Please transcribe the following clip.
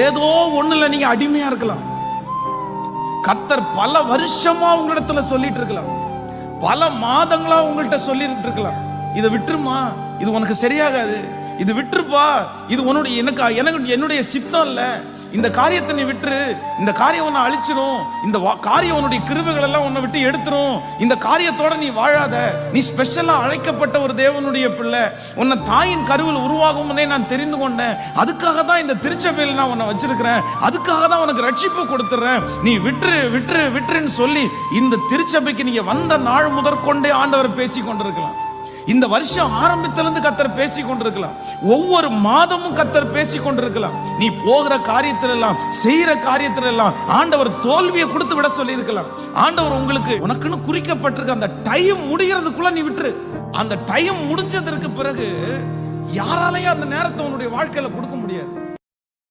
ஏதோ ஒண்ணுல நீங்க அடிமையா இருக்கலாம். கர்த்தர் பல வருஷமா உங்களிடத்துல சொல்லிட்டு இருக்கலாம், பல மாதங்களா உங்கள்கிட்ட சொல்லிட்டு இருக்கலாம், இதை விட்டுருமா, இது உனக்கு சரியாகாது, இது விட்டுருப்பா, இது உன்னுடைய எனக்கு என்னுடைய சித்தம் இல்ல, இந்த காரியத்தை நீ விட்டுரு, இந்த காரியம் உன்னை அழிச்சிடும், இந்த காரியம் உன்னுடைய கிருபைகள் எல்லாம் உன்னை விட்டு எடுத்துரும், இந்த காரியத்தோட நீ வாழாத, நீ ஸ்பெஷலா அழைக்கப்பட்ட ஒரு தேவனுடைய பிள்ளை, உன்னை தாயின் கருவில் உருவாகும் முன்னே நான் தெரிந்து கொண்டேன், அதுக்காக தான் இந்த திருச்சபையில் நான் உன்னை வச்சிருக்கிறேன், அதுக்காக தான் உனக்கு ரட்சிப்பு கொடுத்துறேன், நீ விட்டுரு விட்டுரு விட்டுருன்னு சொல்லி இந்த திருச்சபைக்கு நீங்க வந்த நாள் முதற்கொண்டே ஆண்டவர் பேசி கொண்டிருக்கலாம். இந்த வருஷம் ஆரம்பத்திலிருந்து கர்த்தர் பேசி கொண்டிருக்கலாம், ஒவ்வொரு மாதமும் கர்த்தர் பேசி கொண்டிருக்கலாம். நீ போகிற காரியத்தில் எல்லாம், செய்யற காரியத்தில் எல்லாம் ஆண்டவர் தோல்வியை கொடுத்து விட சொல்லி இருக்கலாம். ஆண்டவர் உங்களுக்கு உனக்குன்னு குறிக்கப்பட்டிருக்க அந்த டைம் முடிகிறதுக்குள்ள நீ விட்டுரு. அந்த டைம் முடிஞ்சதற்கு பிறகு யாராலையும் அந்த நேரத்தை உன்னுடைய வாழ்க்கையில கொடுக்க முடியாது.